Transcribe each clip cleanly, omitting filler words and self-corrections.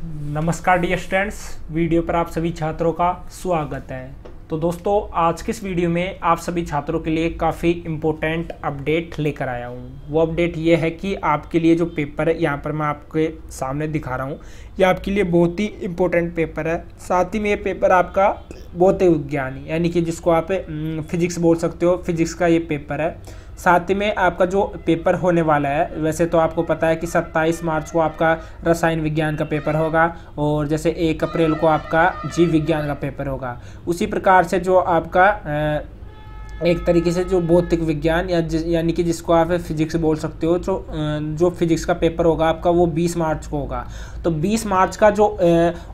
नमस्कार dear students, video पर आप सभी छात्रों का स्वागत है। तो दोस्तों, आज के इस वीडियो में आप सभी छात्रों के लिए काफ़ी इम्पोर्टेंट अपडेट लेकर आया हूँ। वो अपडेट ये है कि आपके लिए जो पेपर है यहाँ पर मैं आपके सामने दिखा रहा हूँ, ये आपके लिए बहुत ही इम्पोर्टेंट पेपर है। साथ ही में ये पेपर आपका भौतिक विज्ञान यानी कि जिसको आप फिजिक्स बोल सकते हो, फिजिक्स का ये पेपर है। साथ ही में आपका जो पेपर होने वाला है, वैसे तो आपको पता है कि 27 मार्च को आपका रसायन विज्ञान का पेपर होगा और जैसे 1 अप्रैल को आपका जीव विज्ञान का पेपर होगा। उसी प्रकार से जो आपका एक तरीके से जो भौतिक विज्ञान यानी कि जिसको आप फिजिक्स बोल सकते हो, जो फिजिक्स का पेपर होगा आपका वो 20 मार्च को होगा। तो 20 मार्च का जो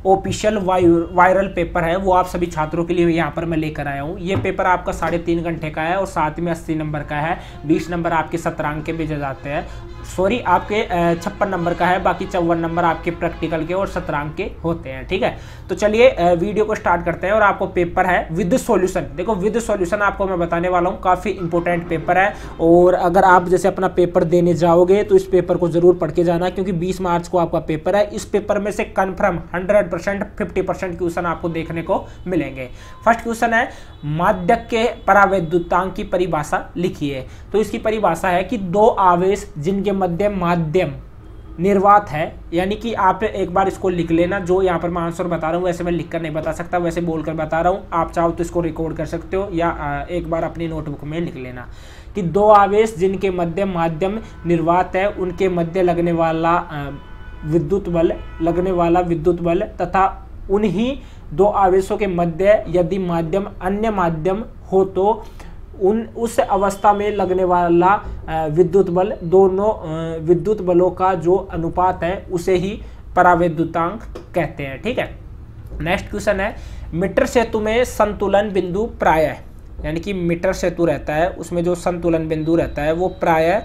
ऑफिशियल वायरल पेपर है वो आप सभी छात्रों के लिए यहाँ पर मैं लेकर आया हूँ। ये पेपर आपका 3.5 घंटे का है और साथ में 80 नंबर का है। 20 नंबर आपके सत्रांक के भेजे जाते हैं, सॉरी आपके 56 नंबर का है, बाकी 54 नंबर आपके प्रैक्टिकल के और सत्रांक के होते हैं। ठीक है, तो चलिए वीडियो को स्टार्ट करते हैं। और आपको पेपर है विद सॉल्यूशन। देखो, विद सॉल्यूशन आपको मैं बताने वाला हूँ, काफ़ी इंपॉर्टेंट पेपर है। और अगर आप जैसे अपना पेपर देने जाओगे तो इस पेपर को जरूर पढ़ के जाना, क्योंकि 20 मार्च को आपका पेपर है। इस पेपर में से कन्फर्म 100% 50% क्वेश्चन आपको देखने को मिलेंगे। फर्स्ट क्वेश्चन है, माध्यक के परावैद्युतांक की परिभाषा लिखिए। तो इसकी परिभाषा है कि दो आवेश जिनके मध्य माध्यम निर्वात है, यानी कि आप एक बार इसको लिख लेना। जो यहाँ पर मैं आंसर बता रहा हूँ वैसे मैं लिखकर नहीं बता सकता, वैसे बोलकर बता रहा हूँ। आप चाहो तो इसको रिकॉर्ड कर सकते हो या एक बार अपनी नोटबुक में लिख लेना कि दो आवेश जिनके मध्य माध्यम निर्वात है, उनके मध्य लगने वाला विद्युत बल तथा उन्हीं दो आवेशों के मध्य यदि माध्यम अन्य माध्यम हो तो उस अवस्था में लगने वाला विद्युत बल, दोनों विद्युत बलों का जो अनुपात है उसे ही परावैद्युतांक कहते हैं। ठीक है, नेक्स्ट क्वेश्चन है, मीटर सेतु में संतुलन बिंदु प्रायः, यानी कि मीटर सेतु रहता है उसमें जो संतुलन बिंदु रहता है वो प्रायः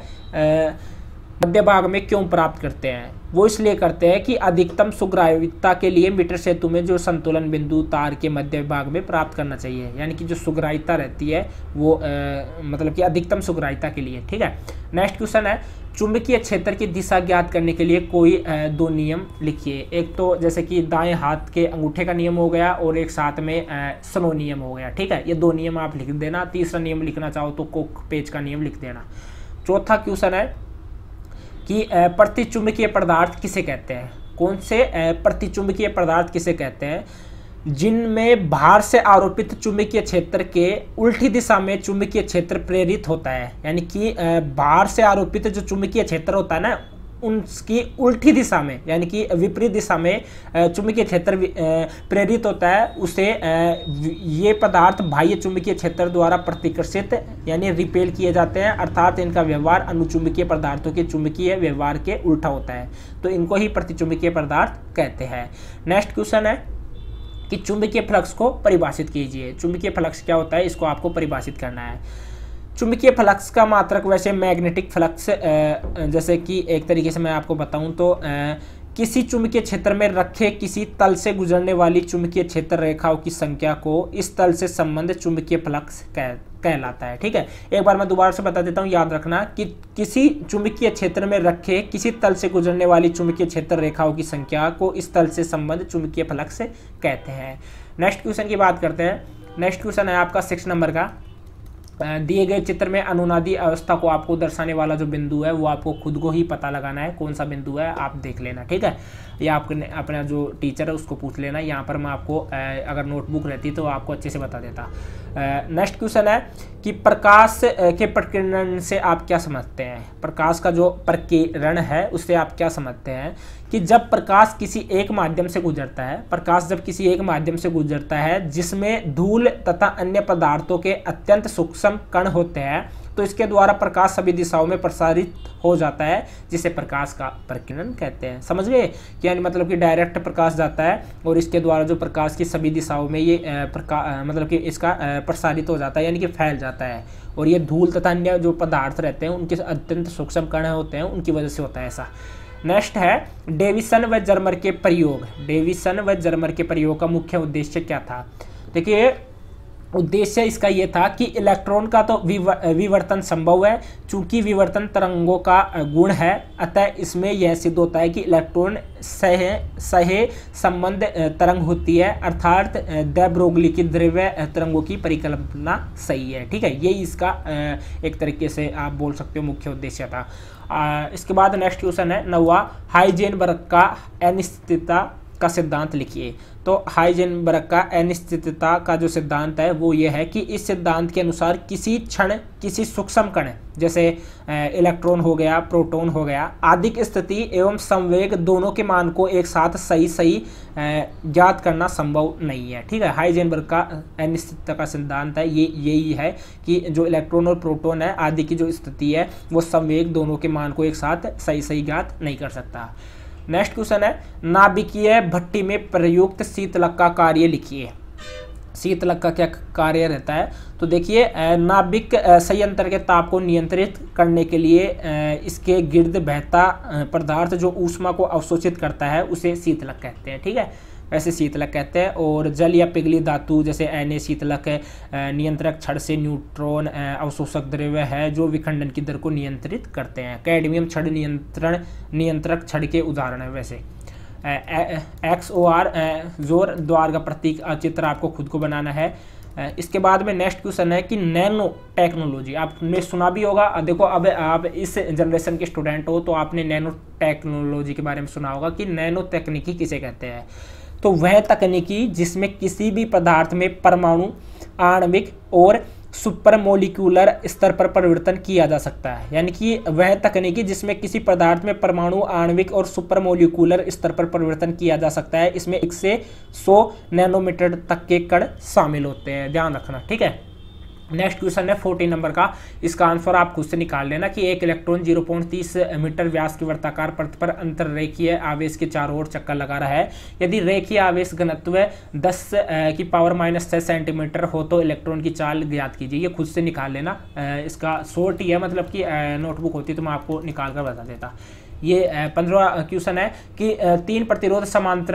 मध्य भाग में क्यों प्राप्त करते हैं? वो इसलिए करते हैं कि अधिकतम सुग्राह्यता के लिए मीटर सेतु में जो संतुलन बिंदु तार के मध्य भाग में प्राप्त करना चाहिए, यानी कि जो सुग्राह्यता रहती है वो मतलब कि अधिकतम सुग्राह्यता के लिए। ठीक है, नेक्स्ट क्वेश्चन है, चुंबकीय क्षेत्र की दिशा ज्ञात करने के लिए कोई दो नियम लिखिए। एक तो जैसे कि दाएं हाथ के अंगूठे का नियम हो गया और एक साथ में स्नो नियम हो गया। ठीक है, ये दो नियम आप लिख देना। तीसरा नियम लिखना चाहो तो कोक पेच का नियम लिख देना। चौथा क्वेश्चन है कि प्रतिचुंबकीय पदार्थ किसे कहते हैं? कौन से प्रतिचुंबकीय पदार्थ किसे कहते हैं? जिनमें भार से आरोपित चुंबकीय क्षेत्र के उल्टी दिशा में चुंबकीय क्षेत्र प्रेरित होता है, यानी कि भार से आरोपित जो चुंबकीय क्षेत्र होता है ना, उसकी उल्टी दिशा में यानी कि विपरीत दिशा में चुंबकीय क्षेत्र प्रेरित होता है, उसे ये पदार्थ बाह्य चुंबकीय क्षेत्र द्वारा प्रतिकर्षित यानी रिपेल किए जाते हैं, अर्थात इनका व्यवहार अनुचुंबकीय पदार्थों के चुंबकीय व्यवहार के उल्टा होता है, तो इनको ही प्रतिचुंबकीय पदार्थ कहते हैं। नेक्स्ट क्वेश्चन है कि चुंबकीय फ्लक्स को परिभाषित कीजिए। चुंबकीय फ्लक्स क्या होता है, इसको आपको परिभाषित करना है। चुंबकीय फ्लक्स का मात्रक वैसे मैग्नेटिक फ्लक्स, जैसे कि एक तरीके से मैं आपको बताऊं तो किसी चुंबकीय क्षेत्र में रखे किसी तल से गुजरने वाली चुंबकीय क्षेत्र रेखाओं की संख्या को इस तल से संबंधित चुंबकीय फ्लक्स कहलाता है। ठीक है, एक बार मैं दोबारा से बता देता हूं, याद रखना कि किसी चुंबकीय क्षेत्र में रखे किसी तल से गुजरने वाली चुंबकीय क्षेत्र रेखाओं की संख्या को इस तल से संबंधित चुंबकीय फ्लक्स कहते हैं। नेक्स्ट क्वेश्चन की बात करते हैं। नेक्स्ट क्वेश्चन है आपका 6 नंबर का, दिए गए चित्र में अनुनादी अवस्था को आपको दर्शाने वाला जो बिंदु है वो आपको खुद को ही पता लगाना है, कौन सा बिंदु है आप देख लेना। ठीक है, या आपने अपना जो टीचर है उसको पूछ लेना। यहाँ पर मैं आपको अगर नोटबुक रहती तो आपको अच्छे से बता देता। नेक्स्ट क्वेश्चन है कि प्रकाश के प्रकीर्णन से आप क्या समझते हैं? प्रकाश का जो प्रकीर्णन है उससे आप क्या समझते हैं? कि जब प्रकाश किसी एक माध्यम से गुजरता है, प्रकाश जब किसी एक माध्यम से गुजरता है जिसमें धूल तथा अन्य पदार्थों के अत्यंत सूक्ष्म कण होते हैं, तो इसके द्वारा प्रकाश सभी दिशाओं में प्रसारित हो जाता है, जिसे प्रकाश का प्रकीर्णन कहते हैं। समझ गए? यानी मतलब कि डायरेक्ट प्रकाश जाता है और इसके द्वारा जो प्रकाश की सभी दिशाओं में ये मतलब कि इसका प्रसारित हो जाता है, यानी कि फैल जाता है। और ये धूल तथा अन्य जो पदार्थ रहते हैं उनके अत्यंत सूक्ष्म कण होते हैं, उनकी वजह से होता है ऐसा। नेक्स्ट है, डेविसन व जर्मर के प्रयोग। डेविसन व जर्मर के प्रयोग का मुख्य उद्देश्य क्या था? देखिए, उद्देश्य इसका ये था कि इलेक्ट्रॉन का तो विवर्तन संभव है, चूंकि विवर्तन तरंगों का गुण है, अतः इसमें यह सिद्ध होता है कि इलेक्ट्रॉन सहे संबंध तरंग होती है, अर्थात de ब्रोगली की द्रव्य तरंगों की परिकल्पना सही है। ठीक है, यही इसका एक तरीके से आप बोल सकते हो मुख्य उद्देश्य था। इसके बाद नेक्स्ट क्वेश्चन है 9वां, हाइजेनबर्ग का अनिश्चितता का सिद्धांत लिखिए। तो हाइजेनबर्ग का अनिश्चितता का जो सिद्धांत है वो ये है कि इस सिद्धांत के अनुसार किसी क्षण किसी सूक्ष्म कण जैसे इलेक्ट्रॉन हो गया, प्रोटॉन हो गया आदि की स्थिति एवं संवेग दोनों के मान को एक साथ सही ज्ञात करना संभव नहीं है। ठीक है, हाइजेनबर्ग का अनिश्चितता का सिद्धांत है ये यही है कि जो इलेक्ट्रॉन और प्रोटॉन है आदि की जो स्थिति है वो संवेग दोनों के मान को एक साथ सही ज्ञात नहीं कर सकता। नेक्स्ट क्वेश्चन है, नाभिकीय भट्टी में प्रयुक्त शीतलक का कार्य लिखिए। शीतलक का क्या कार्य रहता है? तो देखिए, नाभिक संयंत्र के ताप को नियंत्रित करने के लिए इसके गिर्द बहता पदार्थ जो ऊष्मा को अवशोषित करता है उसे शीतलक कहते हैं। ठीक है, वैसे शीतलक कहते हैं। और जल या पिघली धातु जैसे Na शीतलक नियंत्रक छड़ से न्यूट्रॉन अवशोषक द्रव्य है जो विखंडन की दर को नियंत्रित करते हैं। कैडमियम छड़ नियंत्रक छड़ के उदाहरण है। वैसे XOR जोर द्वार का प्रतीक चित्र आपको खुद को बनाना है। इसके बाद में नेक्स्ट क्वेश्चन है कि नैनो टेक्नोलॉजी आपने सुना भी होगा। देखो, अब आप इस जनरेशन के स्टूडेंट हो तो आपने नैनो टेक्नोलॉजी के बारे में सुना होगा कि नैनो तकनीकी किसे कहते हैं। तो वह तकनीकी जिसमें किसी भी पदार्थ में परमाणु, आणविक और सुपर मोलिकुलर स्तर पर परिवर्तन किया जा सकता है। यानी कि वह तकनीकी जिसमें किसी पदार्थ में परमाणु, आणविक और सुपर मोलिकुलर स्तर पर परिवर्तन किया जा सकता है। इसमें 1 से 100 नैनोमीटर तक के कण शामिल होते हैं, ध्यान रखना। ठीक है, नेक्स्ट क्वेश्चन है 14 नंबर का। इसका आंसर आप खुद से निकाल लेना कि एक इलेक्ट्रॉन 0.30 मीटर व्यास की वर्ताकार परत पर अंतररेखीय आवेश के चारों ओर चक्कर लगा रहा है। यदि रेखीय आवेश घनत्व 10⁻⁶ सेंटीमीटर हो तो इलेक्ट्रॉन की चाल ज्ञात कीजिए। ये खुद से निकाल लेना, इसका शॉर्ट ही है, मतलब कि नोटबुक होती तो मैं आपको निकाल कर बता देता। ये 15वां क्वेश्चन है कि 3 प्रतिरोध समांतर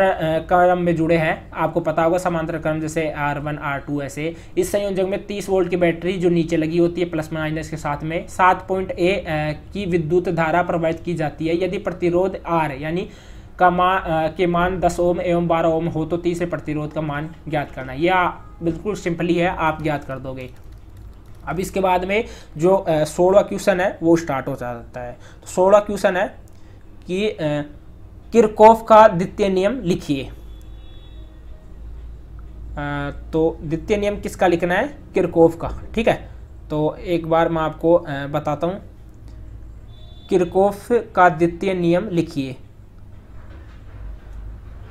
क्रम में जुड़े हैं। आपको पता होगा समांतर क्रम जैसे R1 R2 ऐसे। इस संयोजक में 30 वोल्ट की बैटरी जो नीचे लगी होती है प्लस माइनस के साथ में 7.A की विद्युत धारा प्रवाहित की जाती है। यदि प्रतिरोध R यानी के मान 10 ओम एवं 12 ओम हो तो तीसरे प्रतिरोध का मान ज्ञात करना। यह बिल्कुल सिंपली है, आप ज्ञात कर दोगे। अब इसके बाद में जो 16वां क्वेश्चन है वो स्टार्ट हो जाता है। तो 16वां क्वेश्चन है कि किरचॉफ का द्वितीय नियम लिखिए। तो द्वितीय नियम किसका लिखना है? किरचॉफ का। ठीक है, तो एक बार मैं आपको बताता हूं। किरचॉफ का द्वितीय नियम लिखिए।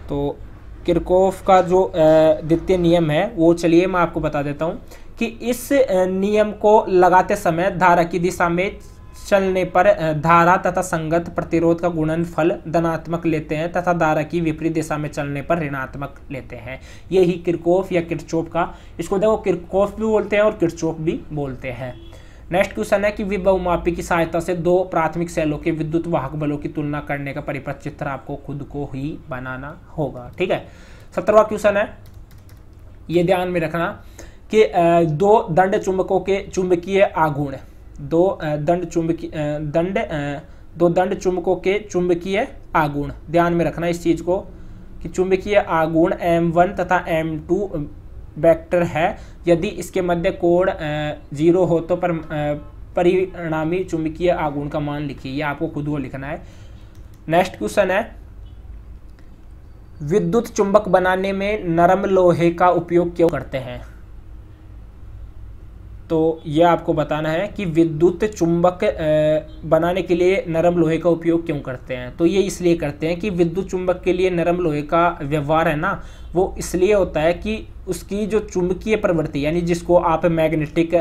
तो किरचॉफ का जो द्वितीय नियम है वो चलिए मैं आपको बता देता हूं कि इस नियम को लगाते समय धारा की दिशा में चलने पर धारा तथा संगत प्रतिरोध का गुणनफल धनात्मक लेते हैं तथा धारा की विपरीत दिशा में चलने पर ऋणात्मक लेते हैं। यही किरचॉफ या किरचॉफ का, इसको देखो किरचॉफ भी बोलते हैं और किरचॉफ भी बोलते हैं। नेक्स्ट क्वेश्चन है कि विभवमापी की सहायता से 2 प्राथमिक सेलों के विद्युत वाहक बलों की तुलना करने का परिपथ चित्र आपको खुद को ही बनाना होगा। ठीक है, 17वां क्वेश्चन है, ये ध्यान में रखना कि 2 दंड चुंबकों के चुंबकीय आघूर्ण, 2 दंड चुंबकों के चुंबकीय आघूर्ण, ध्यान में रखना इस चीज को कि चुंबकीय आघूर्ण M1 तथा M2 वेक्टर है। यदि इसके मध्य कोण 0 हो तो परिणामी चुंबकीय आघूर्ण का मान लिखिए। ये आपको खुद को लिखना है। नेक्स्ट क्वेश्चन है, विद्युत चुंबक बनाने में नरम लोहे का उपयोग क्यों करते हैं? तो यह आपको बताना है कि विद्युत चुंबक बनाने के लिए नरम लोहे का उपयोग क्यों करते हैं। तो ये इसलिए करते हैं कि विद्युत चुंबक के लिए नरम लोहे का व्यवहार है ना, वो इसलिए होता है कि उसकी जो चुंबकीय प्रवृत्ति यानी जिसको आप मैग्नेटिक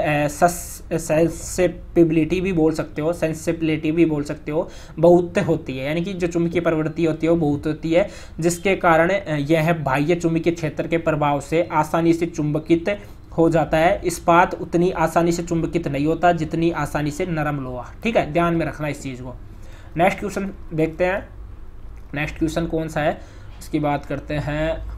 सेंसिबिलिटी भी बोल सकते हो, सेंसिबिलिटी भी बोल सकते हो, बहुत होती है। यानी कि जो चुंबकीय प्रवृत्ति होती है वो बहुत होती है, जिसके कारण यह बाह्य चुंबकीय क्षेत्र के प्रभाव से आसानी से चुंबकित हो जाता है। इस्पात उतनी आसानी से चुंबकित नहीं होता जितनी आसानी से नरम लोहा। ठीक है, ध्यान में रखना इस चीज़ को। नेक्स्ट क्वेश्चन देखते हैं। नेक्स्ट क्वेश्चन कौन सा है इसकी बात करते हैं।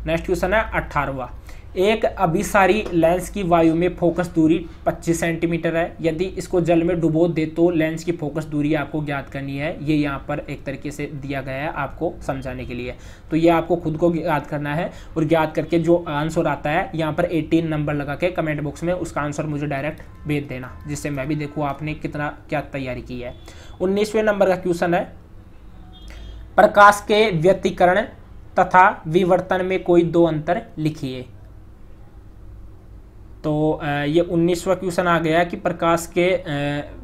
नेक्स्ट क्वेश्चन है 18वां। एक अभिसारी लेंस की वायु में फोकस दूरी 25 सेंटीमीटर है। यदि इसको जल में डुबो दे तो लेंस की फोकस दूरी आपको ज्ञात करनी है। ये यहाँ पर एक तरीके से दिया गया है आपको समझाने के लिए। तो ये आपको खुद को ज्ञात करना है और ज्ञात करके जो आंसर आता है यहाँ पर 18 नंबर लगा के कमेंट बॉक्स में उसका आंसर मुझे डायरेक्ट भेज देना, जिससे मैं भी देखूँ आपने कितना क्या तैयारी की है। 19वें नंबर का क्वेश्चन है, प्रकाश के व्यतिकरण तथा विवर्तन में कोई दो अंतर लिखिए। तो ये 19वां क्वेश्चन आ गया कि प्रकाश के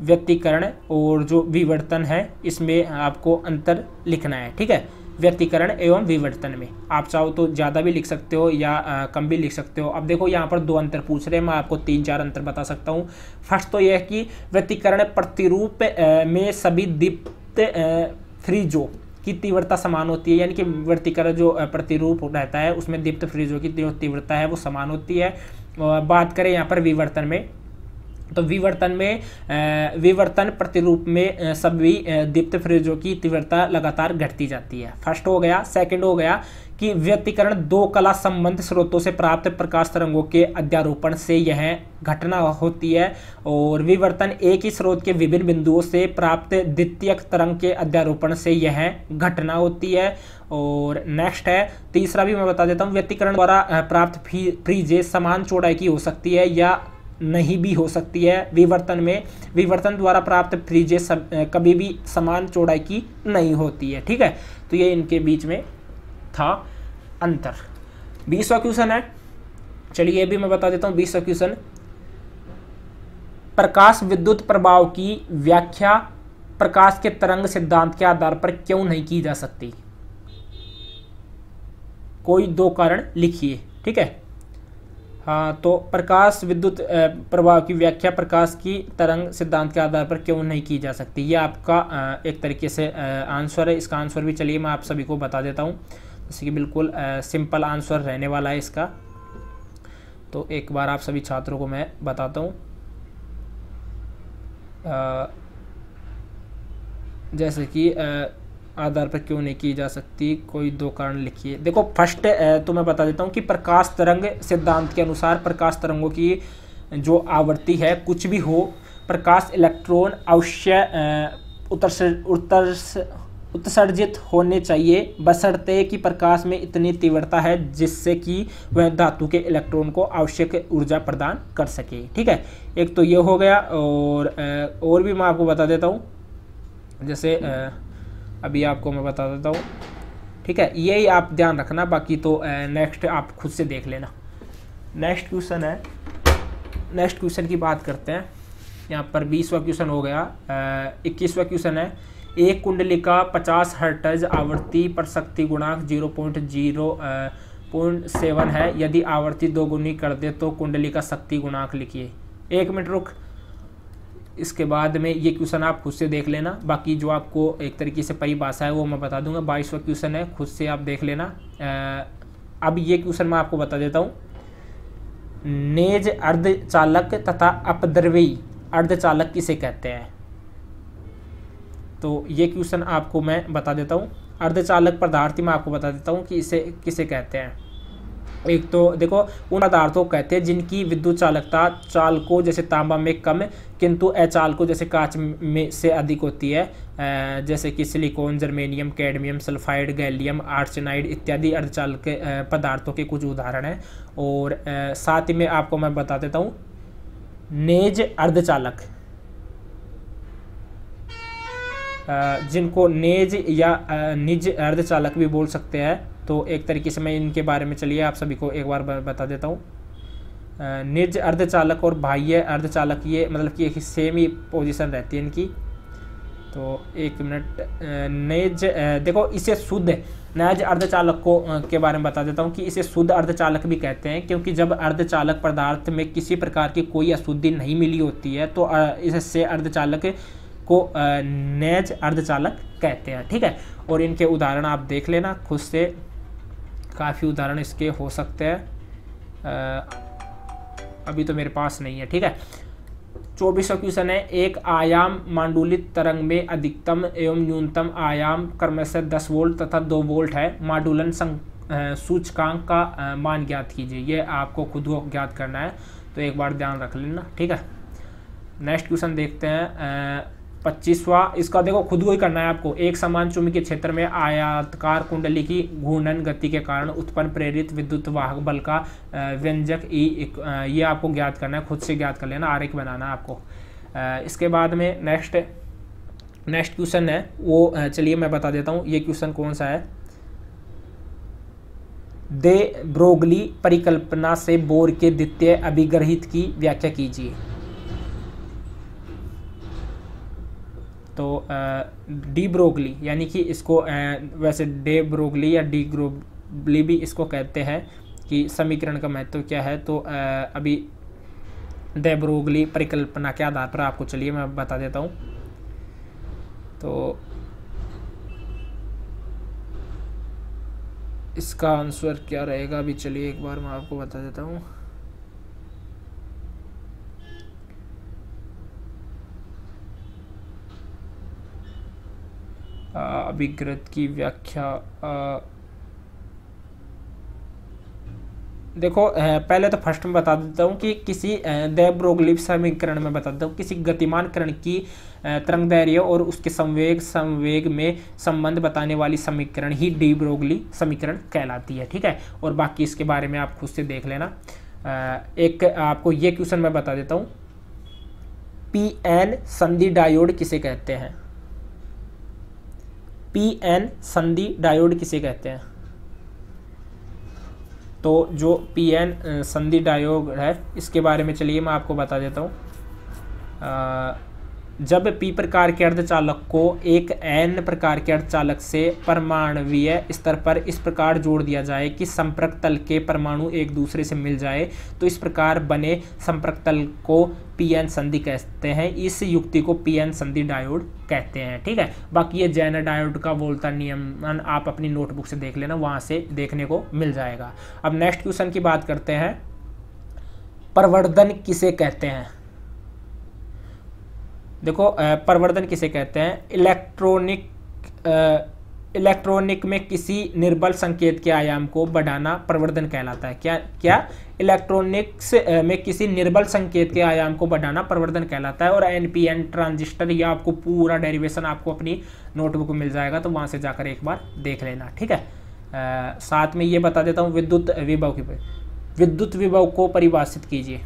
व्यतिकरण और जो विवर्तन है इसमें आपको अंतर लिखना है। ठीक है, व्यतिकरण एवं विवर्तन में आप चाहो तो ज़्यादा भी लिख सकते हो या कम भी लिख सकते हो। अब देखो यहाँ पर दो अंतर पूछ रहे हैं, मैं आपको 3-4 अंतर बता सकता हूँ। फर्स्ट तो यह है कि व्यतिकरण प्रतिरूप में सभी दीप्त फ्रीजों की तीव्रता समान होती है, यानी कि व्यतिकरण जो प्रतिरूप रहता है उसमें दीप्त फ्रीजों की जो तीव्रता है वो समान होती है। बात करें यहाँ पर विवर्तन में, तो विवर्तन प्रतिरूप में सभी दीप्त फ्रीजों की तीव्रता लगातार घटती जाती है। फर्स्ट हो गया। सेकंड हो गया कि व्यतिकरण दो कला संबंध स्रोतों से प्राप्त प्रकाश तरंगों के अध्यारोपण से यह घटना होती है, और विवर्तन एक ही स्रोत के विभिन्न बिंदुओं से प्राप्त द्वितीयक तरंग के अध्यारोपण से यह घटना होती है। और नेक्स्ट है तीसरा भी मैं बता देता हूँ, व्यतिकरण द्वारा प्राप्त फ्रीजें समान चौड़ाई की हो सकती है या नहीं भी हो सकती है। विवर्तन द्वारा प्राप्त फ्रीजें कभी भी समान चौड़ाई की नहीं होती है। ठीक है, तो ये इनके बीच में था अंतर। 20वां क्वेश्चन है, चलिए ये भी मैं बता देता हूँ। 20वां क्वेश्चन, प्रकाश विद्युत प्रभाव की व्याख्या प्रकाश के तरंग सिद्धांत के आधार पर क्यों नहीं की जा सकती? कोई दो कारण लिखिए। ठीक है, हाँ, तो प्रकाश विद्युत प्रभाव की व्याख्या प्रकाश की तरंग सिद्धांत के आधार पर क्यों नहीं की जा सकती, ये आपका एक तरीके से आंसर है। इसका आंसर भी चलिए मैं आप सभी को बता देता हूँ, जैसे कि बिल्कुल सिंपल आंसर रहने वाला है इसका। तो एक बार आप सभी छात्रों को मैं बताता हूँ। जैसे कि आधार पर क्यों नहीं की जा सकती, कोई दो कारण लिखिए। देखो फर्स्ट तो मैं बता देता हूँ कि प्रकाश तरंग सिद्धांत के अनुसार प्रकाश तरंगों की जो आवृत्ति है कुछ भी हो, प्रकाश इलेक्ट्रॉन अवश्य उत्सर्जित होने चाहिए, बशर्ते कि प्रकाश में इतनी तीव्रता है जिससे कि वह धातु के इलेक्ट्रॉन को आवश्यक ऊर्जा प्रदान कर सके। ठीक है, एक तो ये हो गया। और भी मैं आपको बता देता हूँ, जैसे अभी आपको मैं बता देता हूँ। ठीक है, यही आप ध्यान रखना, बाकी तो नेक्स्ट आप खुद से देख लेना। नेक्स्ट क्वेश्चन है, नेक्स्ट क्वेश्चन की बात करते हैं। यहाँ पर 20वां क्वेश्चन हो गया। 21वां क्वेश्चन है, एक कुंडलिका 50 हर्ट्ज आवृत्ति पर शक्ति गुणांक 0.7 है। यदि आवृत्ति दोगुनी कर दे तो कुंडलिका शक्ति गुणांक लिखिए। 1 मिनट रुक, इसके बाद में ये क्वेश्चन आप खुद से देख लेना, बाकी जो आपको एक तरीके से परिभाषा है वो मैं बता दूंगा। 22वां क्वेश्चन है, खुद से आप देख लेना। अब ये क्वेश्चन मैं आपको बता देता हूँ। नेज अर्धचालक तथा अपद्रव्यी अर्धचालक किसे कहते हैं? तो ये क्वेश्चन आपको मैं बता देता हूँ। अर्धचालक पदार्थ मैं आपको बता देता हूँ कि इसे किसे कहते हैं। एक तो देखो उन पदार्थों को कहते हैं जिनकी विद्युत चालकता चालकों जैसे तांबा में कम किंतु अचालकों जैसे कांच में से अधिक होती है, जैसे कि silicon, germanium, cadmium, sulphide, gallium arsenide इत्यादि अर्धचालक पदार्थों के कुछ उदाहरण हैं। और साथ ही में आपको मैं बता देता हूँ नेज अर्धचालक, जिनको नेज या निज अर्धचालक भी बोल सकते हैं। तो एक तरीके से मैं इनके बारे में चलिए आप सभी को एक बार बता देता हूँ। निज अर्धचालक और बाह्य अर्धचालक ये मतलब कि एक सेम ही पोजीशन रहती है इनकी। तो 1 मिनट। नेज देखो इसे शुद्ध नेज अर्धचालक को के बारे में बता देता हूँ कि इसे शुद्ध अर्धचालक भी कहते हैं, क्योंकि जब अर्धचालक पदार्थ में किसी प्रकार की कोई अशुद्धि नहीं मिली होती है तो इससे अर्धचालक को नेज अर्धचालक कहते हैं। ठीक है, और इनके उदाहरण आप देख लेना खुद से, काफ़ी उदाहरण इसके हो सकते हैं। अभी तो मेरे पास नहीं है। ठीक है, 24वां क्वेश्चन है, एक आयाम मांडुलित तरंग में अधिकतम एवं न्यूनतम आयाम क्रमशः 10 वोल्ट तथा 2 वोल्ट है। मांडुलन सूचकांक का मान ज्ञात कीजिए। ये आपको खुद को ज्ञात करना है, तो एक बार ध्यान रख लेना, ठीक है। नेक्स्ट क्वेश्चन देखते हैं 25वां। इसका देखो खुद को ही करना है आपको। एक समान चुंबकीय क्षेत्र में आयताकार कुंडली की घूर्णन गति के कारण उत्पन्न प्रेरित विद्युत वाहक बल का व्यंजक E, ये आपको ज्ञात करना है, खुद से ज्ञात कर लेना, आरेख बनाना है आपको। इसके बाद में नेक्स्ट क्वेश्चन है वो, चलिए मैं बता देता हूँ ये क्वेश्चन कौन सा है। दे ब्रोगली परिकल्पना से बोर के द्वितीय अभिग्रहित की व्याख्या कीजिए। तो डी ब्रोगली, यानी कि इसको वैसे डे ब्रोगली या डी ग्रोगली भी इसको कहते हैं कि समीकरण का महत्व क्या है। तो अभी दे ब्रोगली परिकल्पना के आधार पर आपको, चलिए मैं बता देता हूँ। तो इसका आंसर क्या रहेगा, अभी चलिए एक बार मैं आपको बता देता हूँ। अभिग्रहित की व्याख्या, देखो पहले तो फर्स्ट में बता देता हूँ कि किसी दे ब्रोगली समीकरण में बता देता हूँ, किसी गतिमान कण की तरंग दैर्घ्य और उसके संवेग में संबंध बताने वाली समीकरण ही डी ब्रोगली समीकरण कहलाती है, ठीक है। और बाकी इसके बारे में आप खुद से देख लेना। एक आपको ये क्वेश्चन मैं बता देता हूँ, पीएन संधि डायोड किसे कहते हैं? पीएन संधि डायोड किसे कहते हैं? तो जो पीएन संधि डायोड है इसके बारे में चलिए मैं आपको बता देता हूँ। जब पी प्रकार के अर्धचालक को एक एन प्रकार के अर्धचालक से परमाणुवीय स्तर पर इस प्रकार जोड़ दिया जाए कि संपर्क तल के परमाणु एक दूसरे से मिल जाए, तो इस प्रकार बने संपर्क तल को पीएन संधि कहते हैं। इस युक्ति को पीएन संधि डायोड कहते हैं, ठीक है। बाकी ये जेनर डायोड का वोल्टा नियमन आप अपनी नोटबुक से देख लेना, वहां से देखने को मिल जाएगा। अब नेक्स्ट क्वेश्चन की बात करते हैं, प्रवर्धन किसे कहते हैं? देखो प्रवर्धन किसे कहते हैं? इलेक्ट्रॉनिक में किसी निर्बल संकेत के आयाम को बढ़ाना प्रवर्धन कहलाता है। क्या इलेक्ट्रॉनिक्स में किसी निर्बल संकेत के आयाम को बढ़ाना प्रवर्धन कहलाता है। और एनपीएन ट्रांजिस्टर, या आपको पूरा डेरिवेशन आपको अपनी नोटबुक में मिल जाएगा, तो वहां से जाकर एक बार देख लेना, ठीक है। साथ में ये बता देता हूँ विद्युत विभव को परिभाषित कीजिए।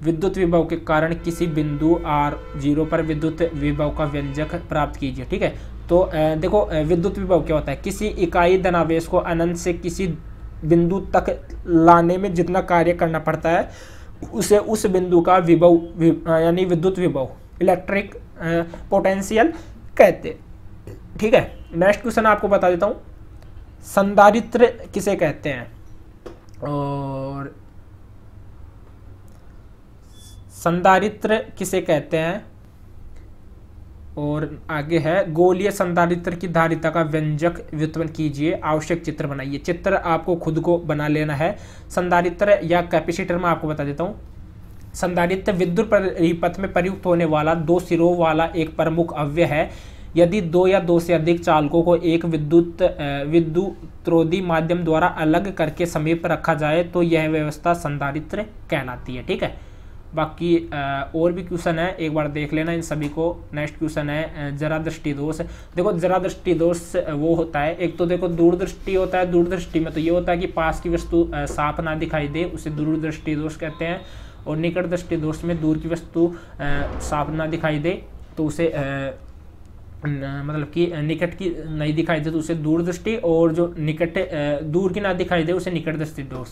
विद्युत विभव के कारण किसी बिंदु R0 पर विद्युत विभव का व्यंजक प्राप्त कीजिए, ठीक है। तो देखो विद्युत विभव क्या होता है? किसी इकाई धनावेश को अनंत से किसी बिंदु तक लाने में जितना कार्य करना पड़ता है उसे उस बिंदु का विभव यानी विद्युत विभव, इलेक्ट्रिक पोटेंशियल कहते, ठीक है। नेक्स्ट क्वेश्चन आपको बता देता हूँ, संधारित्र किसे कहते हैं? और संधारित्र किसे कहते हैं? और आगे है, गोलीय संधारित्र की धारिता का व्यंजक व्युत्पन्न कीजिए, आवश्यक चित्र बनाइए। चित्र आपको खुद को बना लेना है। संधारित्र या कैपेसिटर में आपको बता देता हूँ, संधारित्र विद्युत परिपथ में प्रयुक्त होने वाला दो सिरों वाला एक प्रमुख अव्यय है। यदि दो या दो से अधिक चालकों को एक विद्युतरोधी माध्यम द्वारा अलग करके समीप रखा जाए तो यह व्यवस्था संधारित्र कहलाती है, ठीक है। बाकी और भी क्वेश्चन है, एक बार देख लेना इन सभी को। नेक्स्ट क्वेश्चन है जरा दृष्टि दोष। देखो जरा दृष्टि दोष वो होता है, एक तो देखो दूरदृष्टि होता है। दूरदृष्टि में तो ये होता है कि पास की वस्तु साफ ना दिखाई दे, उसे दूरदृष्टि दोष कहते हैं। और निकट दृष्टि दोष में दूर की वस्तु साफ ना दिखाई दे तो उसे मतलब कि निकट की नहीं दिखाई दे तो उसे दूरदृष्टि, और जो निकट दूर की ना दिखाई दे उसे निकट दृष्टि दोष,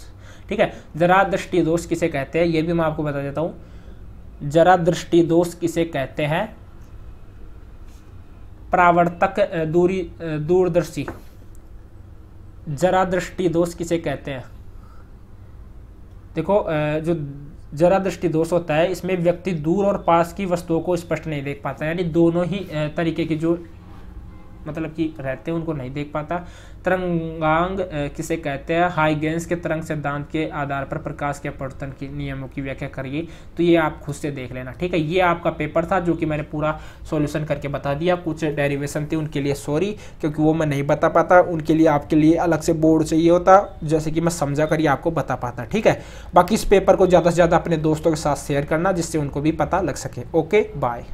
ठीक है। जरा दृष्टि दोष किसे कहते हैं ये भी मैं आपको बता देता हूं। जरा दृष्टि दोष किसे कहते हैं? परावर्तक दूरदर्शी। जरा दृष्टि दोष किसे कहते हैं? देखो जो जरा दृष्टि दोष होता है इसमें व्यक्ति दूर और पास की वस्तुओं को स्पष्ट नहीं देख पाता है, यानी दोनों ही तरीके की जो मतलब कि रहते हैं उनको नहीं देख पाता। तरंगांग किसे कहते हैं? हाइगेंस के तरंग सिद्धांत के आधार पर प्रकाश के अपवर्तन के नियमों की व्याख्या करिए। तो ये आप खुद से देख लेना, ठीक है। ये आपका पेपर था जो कि मैंने पूरा सॉल्यूशन करके बता दिया। कुछ डेरिवेशन थे उनके लिए सॉरी, क्योंकि वो मैं नहीं बता पाता, उनके लिए आपके लिए अलग से बोर्ड चाहिए होता, जैसे कि मैं समझा कर आपको बता पाता, ठीक है। बाकी इस पेपर को ज़्यादा से ज़्यादा अपने दोस्तों के साथ शेयर करना जिससे उनको भी पता लग सके। Okay bye.